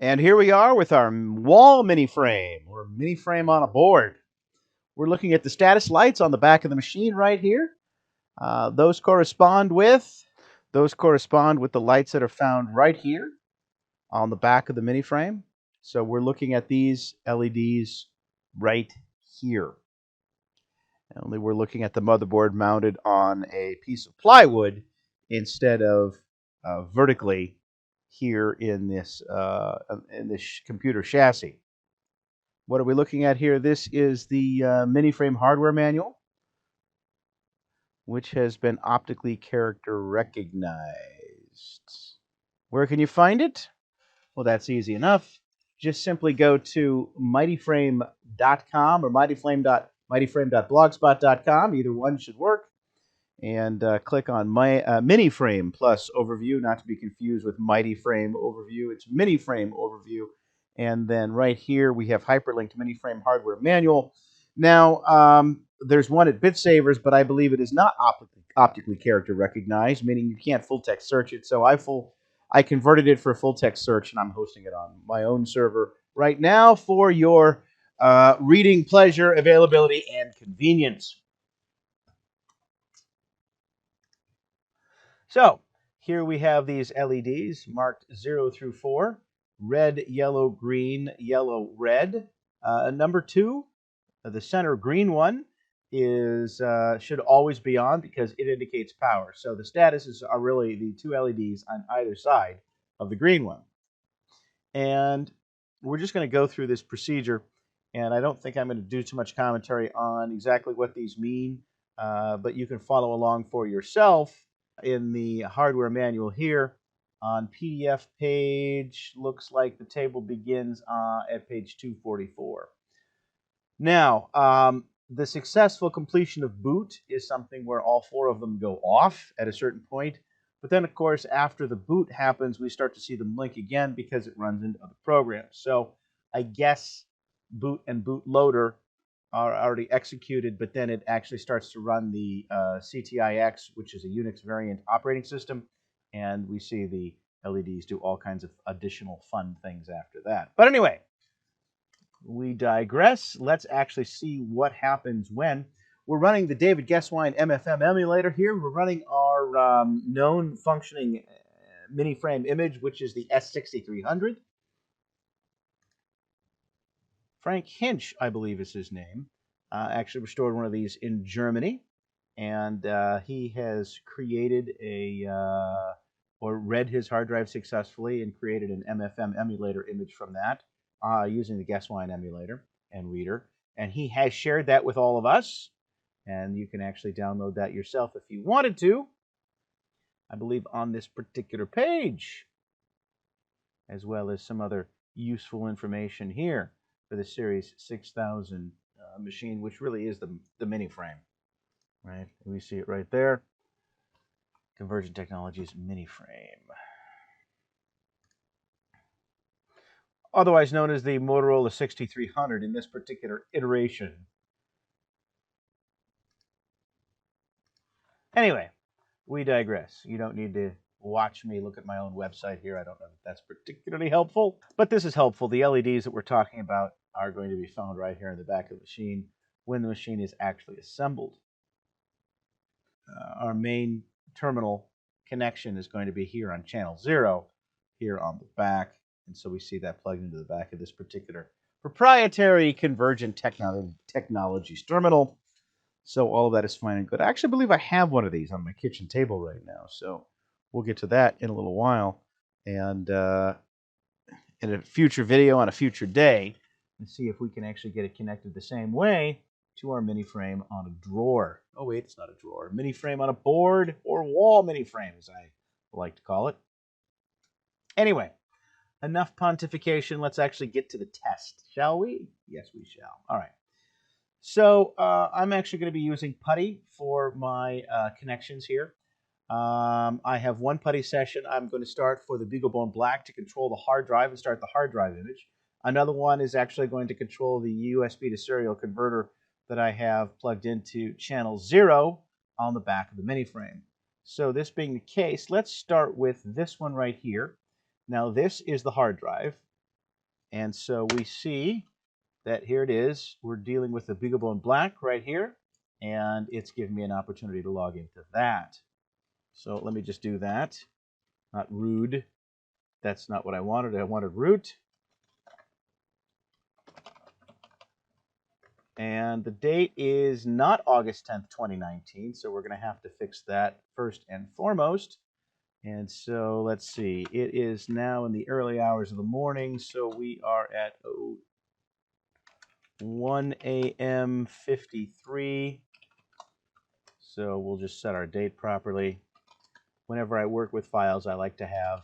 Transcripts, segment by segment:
And here we are with our Wall-MiniFrame, or MiniFrame on a board. We're looking at the status lights on the back of the machine right here. Those correspond with the lights that are found right here on the back of the MiniFrame. So we're looking at these LEDs right here. Only we're looking at the motherboard mounted on a piece of plywood instead of vertically here in this computer chassis. What are we looking at here? This is the MiniFrame hardware manual, which has been optically character recognized. Where can you find it? Well, that's easy enough. Just simply go to MightyFrame.com or MightyFrame.blogspot.com. Either one should work. And click on my MiniFrame Plus Overview, not to be confused with MightyFrame Overview. It's MiniFrame Overview. And then right here we have hyperlinked MiniFrame Hardware Manual. Now, there's one at BitSavers, but I believe it is not optically character recognized, meaning you can't full text search it. So I converted it for full text search, and I'm hosting it on my own server right now for your reading pleasure, availability, and convenience. So here we have these LEDs marked 0 through 4, red, yellow, green, yellow, red. Number 2, the center green one, is should always be on because it indicates power. So the statuses are really the 2 LEDs on either side of the green one. And we're just going to go through this procedure, and I don't think I'm going to do too much commentary on exactly what these mean, but you can follow along for yourself in the hardware manual here. On PDF page, looks like the table begins at page 244. Now, the successful completion of boot is something where all 4 of them go off at a certain point. But then, of course, after the boot happens, we start to see them blink again because it runs into other programs. So I guess boot and bootloader are already executed, but then it actually starts to run the CTIX, which is a Unix variant operating system, and we see the LEDs do all kinds of additional fun things after that. But anyway, we digress. Let's actually see what happens when we're running the David Gesswein MFM emulator here. We're running our known functioning MiniFrame image, which is the S6300. Frank Hinch, I believe is his name, actually restored one of these in Germany, and he has created or read his hard drive successfully and created an MFM emulator image from that using the Gesswein emulator and reader, and he has shared that with all of us, and you can actually download that yourself if you wanted to, I believe on this particular page, as well as some other useful information here for the Series 6000 machine, which really is the MiniFrame, right? We see it right there. Convergent Technologies MiniFrame. Otherwise known as the Motorola 6300 in this particular iteration. Anyway, we digress. You don't need to watch me look at my own website here. I don't know if that's particularly helpful, but this is helpful. The LEDs that we're talking about are going to be found right here in the back of the machine when the machine is actually assembled. Our main terminal connection is going to be here on channel 0, here on the back, and so we see that plugged into the back of this particular proprietary Convergent Technologies terminal. So all of that is fine and good. I actually believe I have one of these on my kitchen table right now, so we'll get to that in a little while, and in a future video on a future day, and see if we can actually get it connected the same way to our MiniFrame on a drawer. Oh wait, it's not a drawer. MiniFrame on a board, or Wall-MiniFrame, as I like to call it. Anyway, enough pontification. Let's actually get to the test, shall we? Yes, we shall. All right. So I'm actually going to be using PuTTY for my connections here. I have one PuTTY session I'm going to start for the BeagleBone Black to control the hard drive and start the hard drive image. Another one is actually going to control the USB to serial converter that I have plugged into channel 0 on the back of the MiniFrame. So this being the case, let's start with this one right here. Now this is the hard drive. And so we see that here it is. We're dealing with the BeagleBone Black right here, and it's giving me an opportunity to log into that. So let me just do that. Not root. That's not what I wanted. I wanted root. And the date is not August 10th, 2019, so we're going to have to fix that first and foremost. And so let's see. It is now in the early hours of the morning, so we are at 1 a.m. 53. So we'll just set our date properly. Whenever I work with files, I like to have,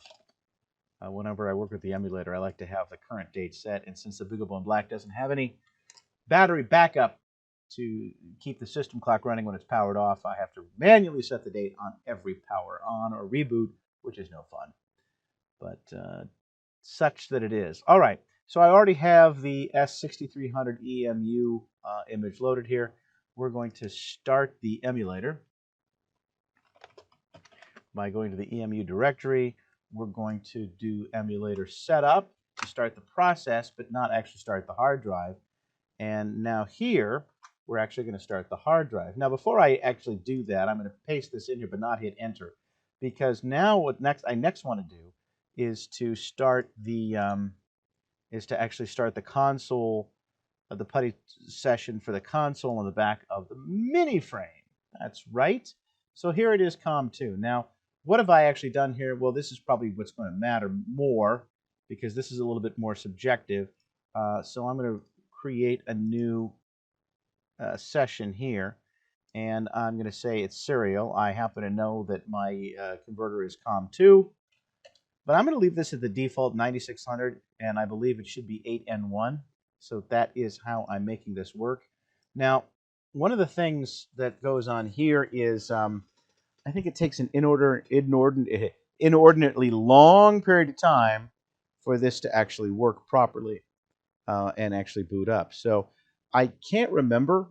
whenever I work with the emulator, I like to have the current date set. And since the BeagleBone Black doesn't have any battery backup to keep the system clock running when it's powered off, I have to manually set the date on every power on or reboot, which is no fun. But such that it is. All right, so I already have the S6300 EMU image loaded here. We're going to start the emulator by going to the EMU directory. We're going to do emulator setup to start the process, but not actually start the hard drive. And now here, we're actually going to start the hard drive. Now, before I actually do that, I'm going to paste this in here, but not hit enter, because now what I next want to do is to start the actually start the console, the PuTTY session for the console on the back of the MiniFrame. That's right. So here it is, COM2. Now, what have I actually done here? Well, this is probably what's going to matter more, because this is a little bit more subjective. So I'm going to create a new session here, and I'm going to say it's serial. I happen to know that my converter is COM2, but I'm going to leave this at the default 9600, and I believe it should be 8N1. So that is how I'm making this work. Now, one of the things that goes on here is I think it takes an inordinately long period of time for this to actually work properly and actually boot up. So I can't remember.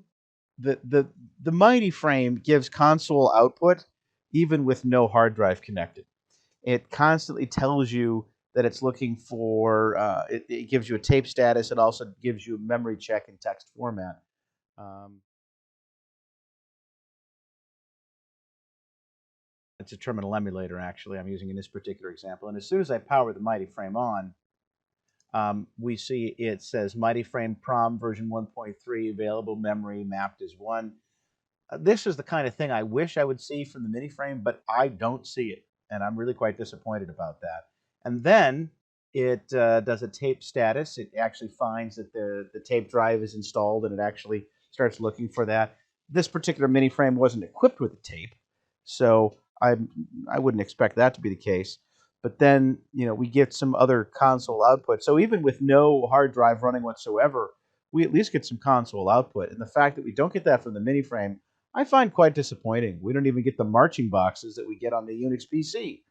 The MightyFrame gives console output even with no hard drive connected. It constantly tells you that it's looking for, it gives you a tape status. It also gives you a memory check in text format. It's a terminal emulator, actually, I'm using in this particular example. And as soon as I power the MightyFrame on, we see it says MightyFrame PROM version 1.3, available memory mapped as 1. This is the kind of thing I wish I would see from the MiniFrame, but I don't see it, and I'm really quite disappointed about that. And then it does a tape status. It actually finds that the tape drive is installed, and it actually starts looking for that. This particular MiniFrame wasn't equipped with a tape, so I wouldn't expect that to be the case. But then, we get some other console output. So even with no hard drive running whatsoever, we at least get some console output. And the fact that we don't get that from the MiniFrame, I find quite disappointing. We don't even get the marching boxes that we get on the Unix PC.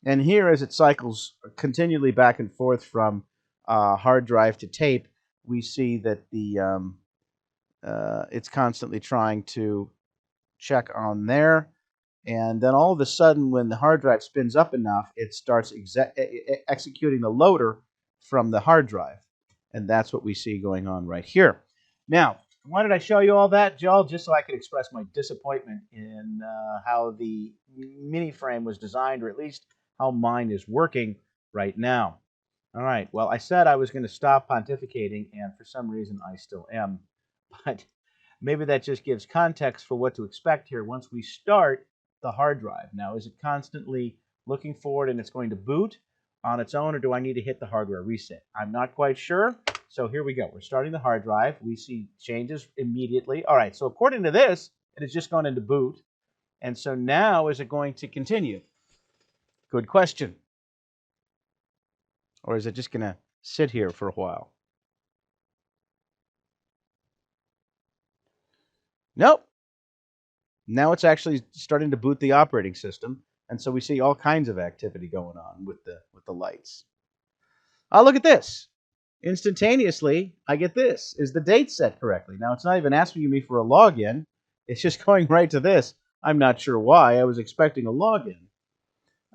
And here, as it cycles continually back and forth from hard drive to tape, we see that it's constantly trying to check on there. And then all of a sudden, when the hard drive spins up enough, it starts executing the loader from the hard drive. And that's what we see going on right here. Now, why did I show you all that, Joel? Just so I could express my disappointment in how the MiniFrame was designed, or at least how mine is working right now. All right, well, I said I was going to stop pontificating, and for some reason I still am. But maybe that just gives context for what to expect here once we start the hard drive. Now, is it constantly looking for it and it's going to boot on its own, or do I need to hit the hardware reset? I'm not quite sure. So here we go. We're starting the hard drive. We see changes immediately. All right, so according to this, it has just gone into boot. And so now, is it going to continue? Good question. Or is it just going to sit here for a while? Nope. Now it's actually starting to boot the operating system. And so we see all kinds of activity going on with the lights. Oh, look at this. Instantaneously, I get this. Is the date set correctly? Now, it's not even asking me for a login. It's just going right to this. I'm not sure why. I was expecting a login.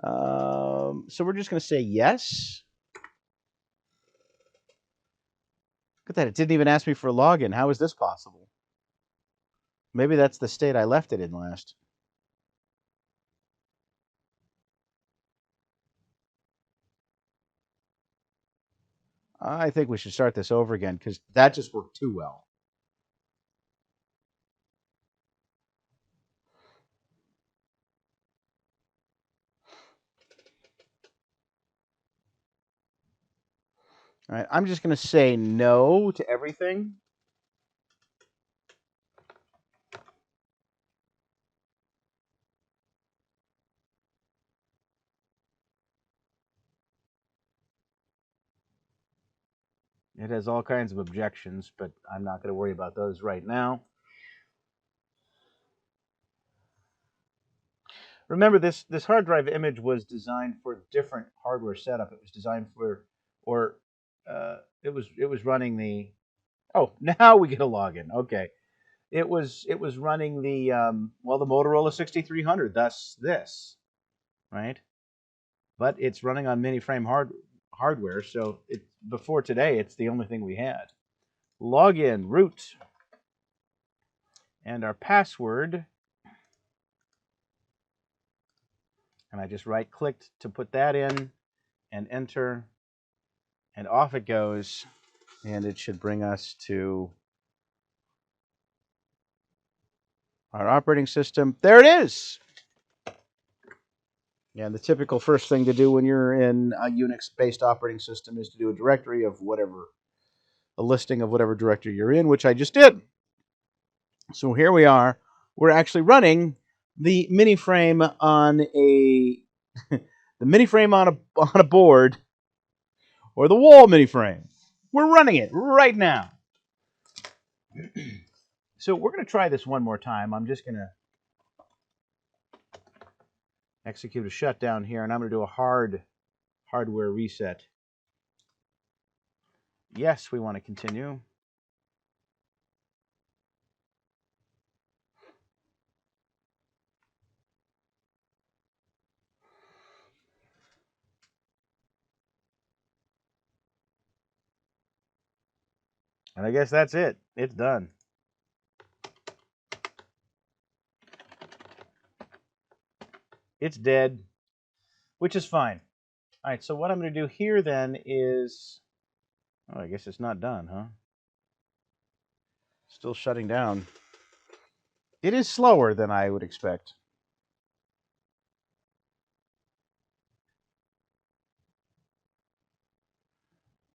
So we're just going to say yes. Look at that. It didn't even ask me for a login. How is this possible? Maybe that's the state I left it in last. I think we should start this over again because that just worked too well. All right, I'm just going to say no to everything. It has all kinds of objections, but I'm not going to worry about those right now. Remember, this hard drive image was designed for a different hardware setup. It was designed for, or it was running the. Oh, now we get a login. Okay, it was running the well, the Motorola 6300. Thus this, right? But it's running on MiniFrame hardware. So before today, it's the only thing we had. Login root and our password. And I just right-clicked to put that in and enter, and off it goes. And it should bring us to our operating system. There it is. And the typical first thing to do when you're in a Unix-based operating system is to do a directory of whatever, a listing of whatever directory you're in, which I just did. So here we are. We're actually running the MiniFrame on a the MiniFrame on a board, or the Wall-MiniFrame. We're running it right now. So we're going to try this one more time. I'm just going to execute a shutdown here, and I'm going to do a hardware reset. Yes, we want to continue. And I guess that's it. It's done. It's dead, which is fine. All right, so what I'm going to do here then is, oh, I guess it's not done, huh? Still shutting down. It is slower than I would expect.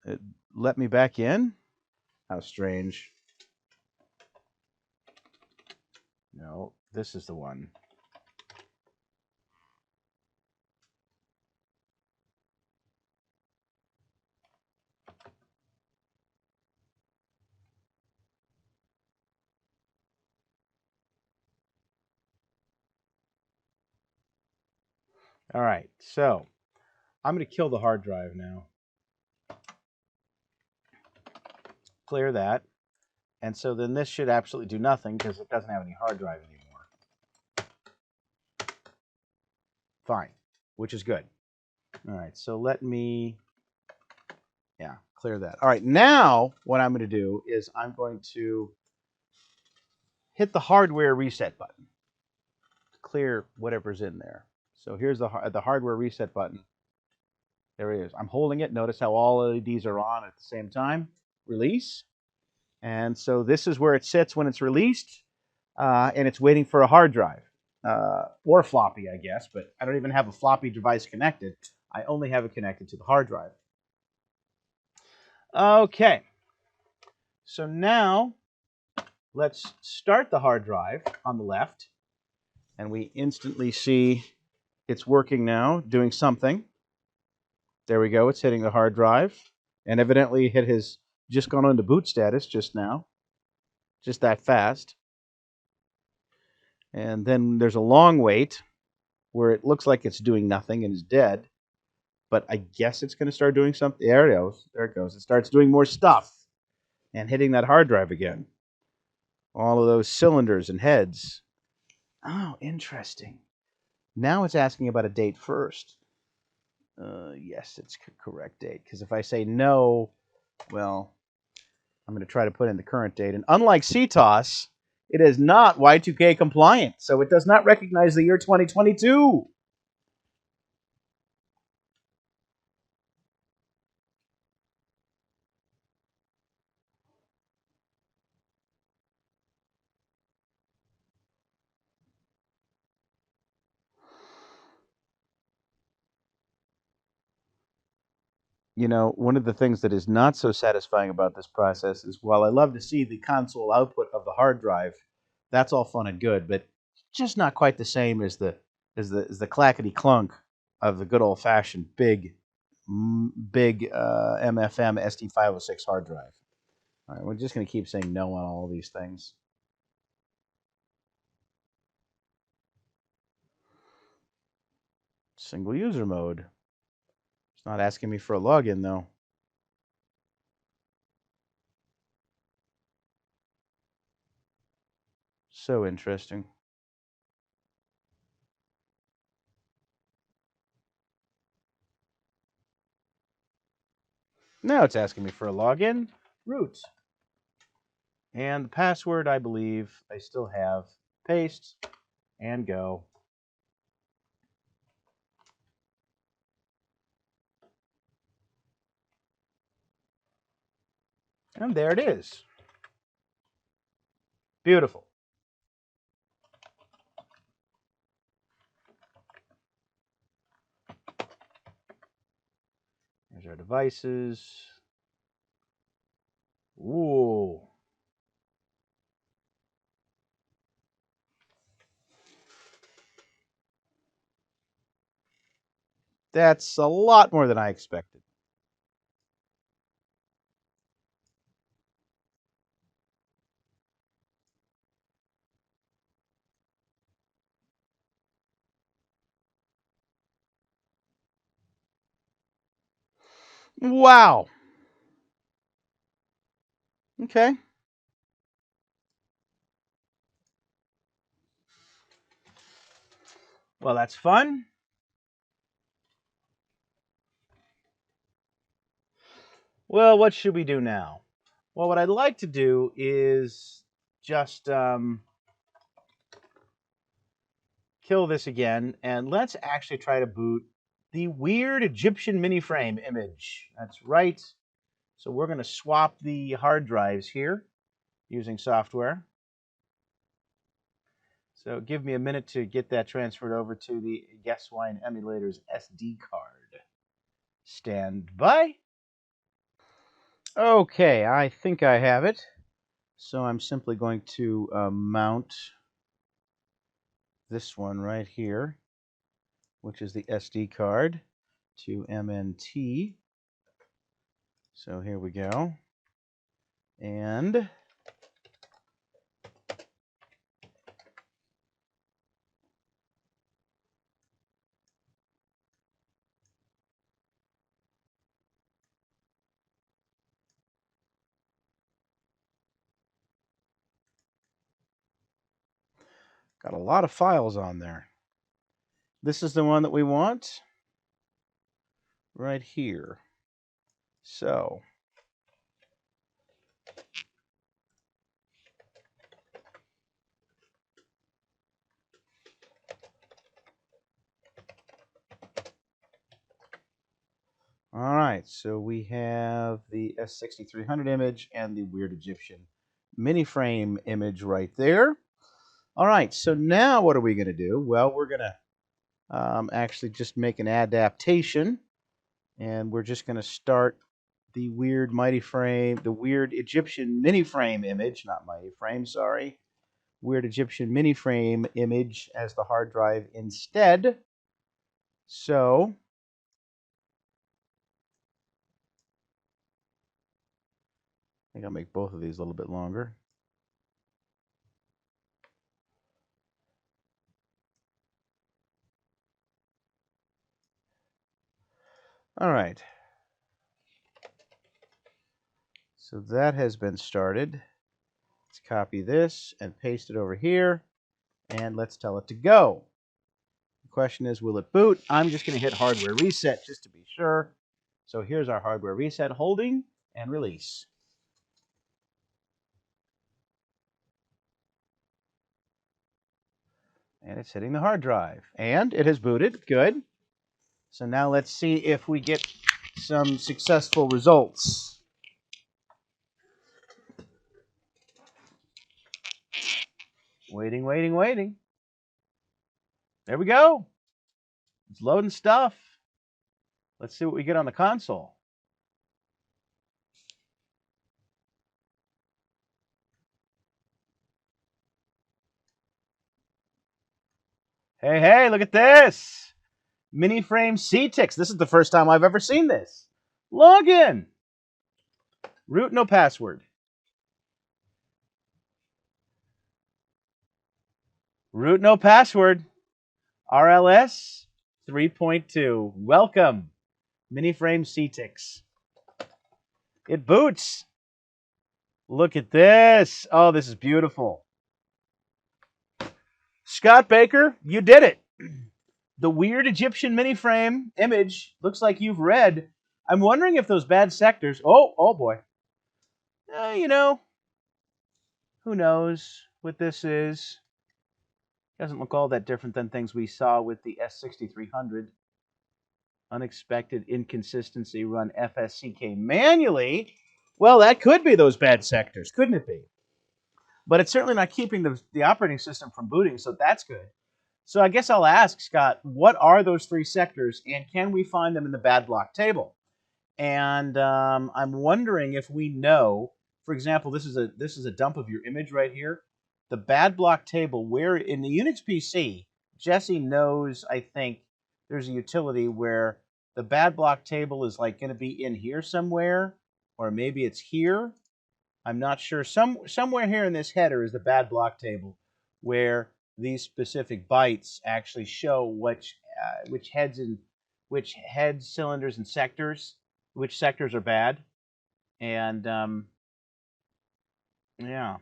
It let me back in? How strange. No, this is the one. All right, so I'm going to kill the hard drive now. Clear that. And so then this should absolutely do nothing because it doesn't have any hard drive anymore. Fine, which is good. All right, so let me, clear that. All right, now what I'm going to do is I'm going to hit the hardware reset button to clear whatever's in there. So here's the hardware reset button. There it is. I'm holding it. Notice how all LEDs are on at the same time. Release. And so this is where it sits when it's released, and it's waiting for a hard drive. Or a floppy, I guess, but I don't even have a floppy device connected. I only have it connected to the hard drive. Okay. So now let's start the hard drive on the left, and we instantly see it's working now, doing something. There we go. It's hitting the hard drive, and evidently it has just gone into boot status just now, just that fast. And then there's a long wait where it looks like it's doing nothing and is dead, but I guess it's going to start doing something. There it goes. There it goes. It starts doing more stuff and hitting that hard drive again. All of those cylinders and heads. Oh, interesting. Now it's asking about a date first. Yes, it's correct date. Because if I say no, well, I'm going to try to put in the current date. And unlike CTOS, it is not Y2K compliant, so it does not recognize the year 2022. You know, one of the things that is not so satisfying about this process is while I love to see the console output of the hard drive, that's all fun and good, but just not quite the same as the clackety clunk of the good old fashioned big MFM ST506 hard drive. All right, we're just going to keep saying no on all of these things. Single user mode. It's not asking me for a login though. So interesting. Now it's asking me for a login. Root. And the password, I believe, I still have. Paste and go. And there it is. Beautiful. There's our devices. Ooh. That's a lot more than I expected. Wow. Okay. Well, that's fun. Well, what should we do now? Well, what I'd like to do is just kill this again, and let's actually try to boot the weird Egyptian MiniFrame image. That's right. So we're going to swap the hard drives here using software. So give me a minute to get that transferred over to the Gesswein emulator's SD card. Stand by. Okay, I think I have it. So I'm simply going to mount this one right here, which is the SD card, to MNT. So here we go. And got a lot of files on there. This is the one that we want right here. So all right, so we have the S6300 image and the weird Egyptian MiniFrame image right there. All right, so now what are we going to do? Well, we're going to actually just make an adaptation, and we're just going to start the weird MightyFrame, the weird Egyptian MiniFrame image, not MightyFrame, sorry, weird Egyptian MiniFrame image as the hard drive instead. So I think I'll make both of these a little bit longer. All right. So that has been started. Let's copy this and paste it over here, and let's tell it to go. The question is, will it boot? I'm just going to hit hardware reset just to be sure. So here's our hardware reset, holding and release. And it's hitting the hard drive. And it has booted. Good. So now let's see if we get some successful results. Waiting, waiting, waiting. There we go. It's loading stuff. Let's see what we get on the console. Hey, hey, look at this. MiniFrame CTIX. This is the first time I've ever seen this. Login. Root, no password. Root, no password. RLS 3.2. Welcome, MiniFrame CTIX. It boots. Look at this. Oh, this is beautiful. Scott Baker, you did it. The weird Egyptian MiniFrame image looks like you've read. I'm wondering if those bad sectors... Oh boy. You know, who knows what this is. Doesn't look all that different than things we saw with the S6300. Unexpected inconsistency, run FSCK manually. Well, that could be those bad sectors, couldn't it be? But it's certainly not keeping the operating system from booting, so that's good. So I guess I'll ask Scott, what are those 3 sectors, and can we find them in the bad block table? And I'm wondering if we know, for example, this is a dump of your image right here. The bad block table, where in the Unix PC, Jesse knows, I think, there's a utility where the bad block table is like going to be in here somewhere, or maybe it's here. I'm not sure. Somewhere here in this header is the bad block table, where these specific bytes actually show which heads, cylinders, and sectors, which sectors are bad, and yeah.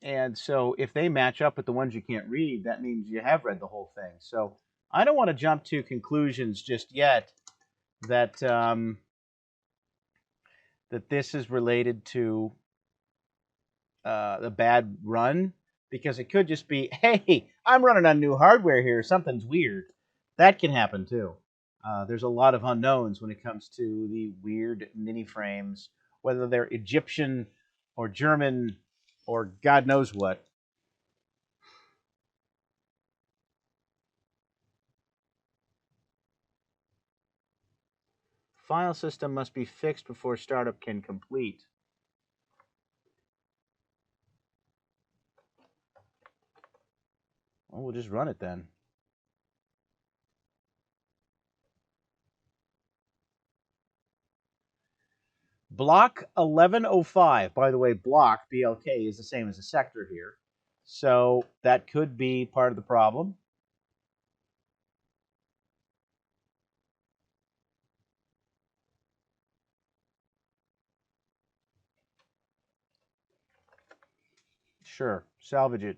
And so if they match up with the ones you can't read, that means you have read the whole thing. So I don't want to jump to conclusions just yet that that this is related to the bad run, because it could just be, hey, I'm running on new hardware here. Something's weird. That can happen too. There's a lot of unknowns when it comes to the weird MiniFrames, whether they're Egyptian or German or God knows what. File system must be fixed before startup can complete. Well, we'll just run it then. Block 1105. By the way, block, BLK, is the same as a sector here. So that could be part of the problem. Sure, salvage it.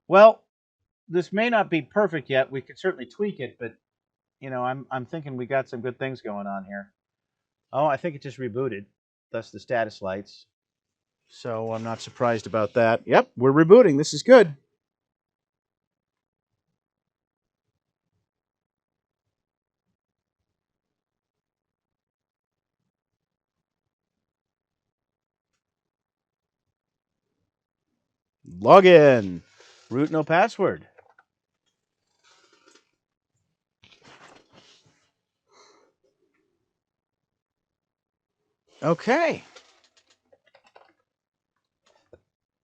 Well, this may not be perfect yet. We could certainly tweak it, but you know, I'm thinking we got some good things going on here. Oh, I think it just rebooted. Thus the status lights. So I'm not surprised about that. Yep, we're rebooting. This is good. Login. Root, no password. Okay.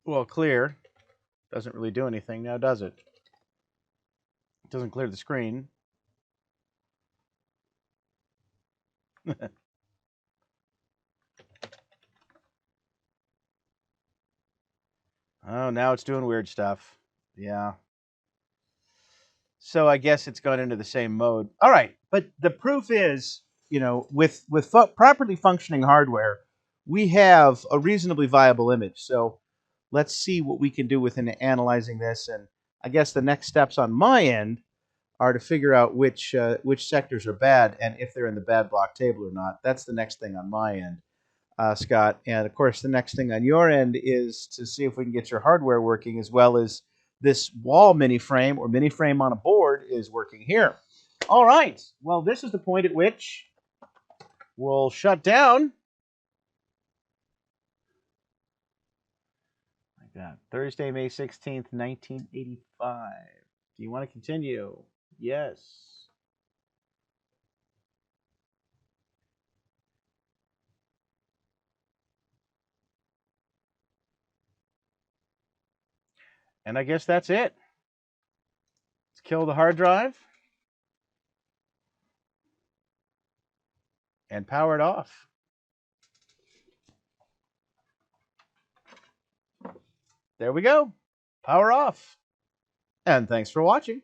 Well, clear. Doesn't really do anything now, does it? It doesn't clear the screen. Oh, now it's doing weird stuff. Yeah. So I guess it's gone into the same mode. All right, but the proof is, you know, with properly functioning hardware, we have a reasonably viable image. So let's see what we can do within analyzing this. And I guess the next steps on my end are to figure out which sectors are bad and if they're in the bad block table or not. That's the next thing on my end, Scott. And of course, the next thing on your end is to see if we can get your hardware working, as well as this Wall-MiniFrame or MiniFrame on a board is working here. All right. Well, this is the point at which we'll shut down. Like that. Thursday, May 16th, 1985. Do you want to continue? Yes. And I guess that's it. Let's kill the hard drive and power it off. There we go. Power off. And thanks for watching.